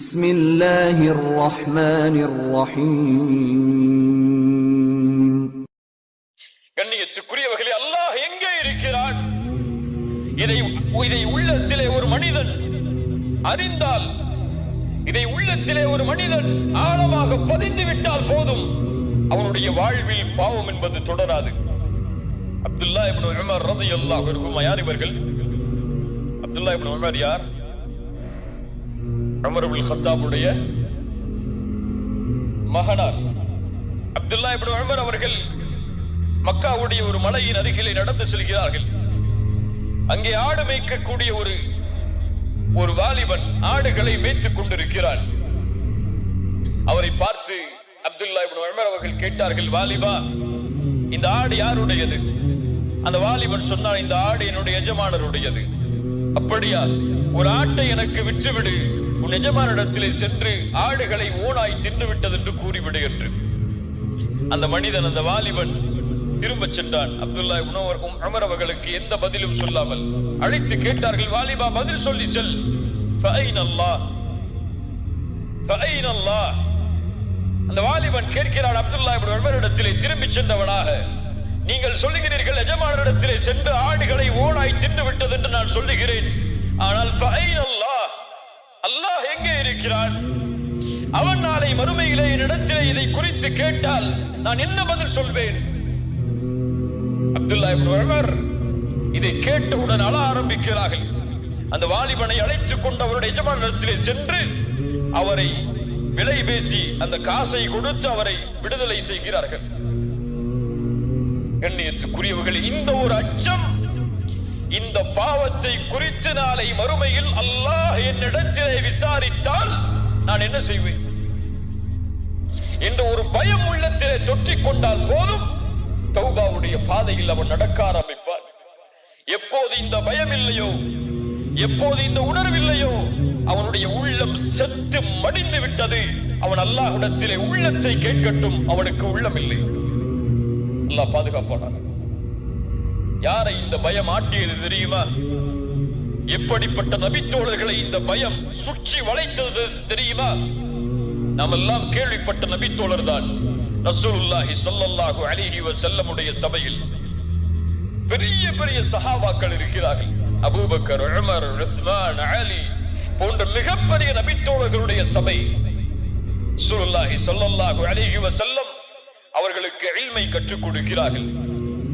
بسم الله الرحمن الرحيم. கண்ணியத்துக்குரியவர்களே, அல்லாஹ் எங்கே இருக்கிறான்? இதை உள்ளத்திலே ஒரு மனிதன் அறிந்தால், இதை உள்ளத்திலே ஒரு மனிதன் ஆழமாக பதிந்து விட்டால் போதும், அவனுடைய வாழ்வில் பாவம் என்பது தொடராது. அப்துல்லா இப்னு உமர் ரலியல்லாஹு அன்ஹு யார் இவர்கள்? அப்துல்லா இப்னு உமர் யார்? உமர் இப்னு கத்தாபுடைய மகனார். அப்துல்லா இப்னு உமர் அவர்கள் மக்காவுடைய ஒரு மலையின் அருகிலே நடந்து செல்கிறார்கள். அங்கே ஆடு மேய்க்கக்கூடிய ஒரு வாலிபன் ஆடுகளை மேய்த்துக் கொண்டிருக்கிறான். அவரை பார்த்து அப்துல்லா இப்னு உமர் அவர்கள் கேட்டார்கள், வாலிபா, இந்த ஆடு யாருடையது? அந்த வாலிபன் சொன்னான், இந்த ஆடு என்னுடைய எஜமானருடையது. அப்படியா? ஒரு ஆட்டை எனக்கு விற்றுவிடு, உன் எஜமானிடத்திலே சென்று ஆடுகளை ஓனாய் தின்று விட்டது என்று கூறிவிடு என்று. அந்த மனிதன், அந்த வாலிபன் திரும்ப சென்றான். அப்துல்லா இப்னு உமர் அவர்களுக்கு எந்த பதிலும் சொல்லாமல் அழைத்து கேட்டார்கள், வாலிபா, பதில் சொல்லி செல். அந்த வாலிபன் கேட்கிறான் அப்துல்லா இப்னு உமரிடத்திலே திரும்பி சென்றவனாக, நீங்கள் சொல்லுகிறீர்கள் எஜமானரிடத்திலே சென்று ஆடுகளை ஓனாய் தின்று விட்டது என்று நான் சொல்லுகிறேன். ஆனால் அல்லாஹ் எங்கே இருக்கிறான்? அவன் நாளை மறுமையிலே என்னிடத்திலே இதை குறித்து கேட்டால் நான் என்ன பதில் சொல்வேன்? அப்துல்லா இப்னு உமர் இதை கேட்டவுடன் அழ ஆரம்பிக்கிறார்கள். அந்த வாலிபனை அழைத்துக் கொண்டு அவருடைய எஜமானரிடத்திலே சென்று அவரை விலை பேசி அந்த காசை கொடுத்து அவரை விடுதலை செய்கிறார்கள். கண்ணியத்துக்குரியவர்களே, இந்த ஒரு அச்சம், இந்த பாவத்தை குறித்து நாளை மறுமையில் அல்லாஹ் என்னிடத்திலே விசாரித்தால் நான் என்ன செய்வேன் என்ற ஒரு பயம் உள்ளத்திலே தொற்றிக் கொண்டால் போதும், தௌபாவுடைய பாதையில் அவன் நடக்க ஆரம்பிப்பான். எப்போது இந்த பயம் இல்லையோ, எப்போது இந்த உணர்வில்லையோ, அவனுடைய உள்ளம் செத்து மடிந்து விட்டது. அவன் அல்லாஹ்விடத்திலே உள்ளத்தை கேட்கட்டும், அவனுக்கு உள்ளம் இல்லை. அல்லாஹ் பாதுகாப்பானார். யாரை இந்த பயம் ஆட்டியது தெரியுமா? எப்படிப்பட்ட நபித்தோழர்களை இந்த பயம் சுற்றி வளைத்தது தெரியுமா? நாம் எல்லாம் கேள்விப்பட்ட நபித்தோழர் தான் ரசூலுல்லாஹி ஸல்லல்லாஹு அலைஹி வஸல்லமுடைய சபையில் பெரிய பெரிய சஹாபாக்கள் இருக்கிறார்கள். அபூபக்கர், உமர், உஸ்மான், அலி போன்ற மிகப்பெரிய நபித்தோழர்களுடைய சபை. ரசூலுல்லாஹி ஸல்லல்லாஹு அலைஹி வஸல்லம் அவர்களுக்கு இல்மை கற்றுக் கொடுக்கிறார்கள்.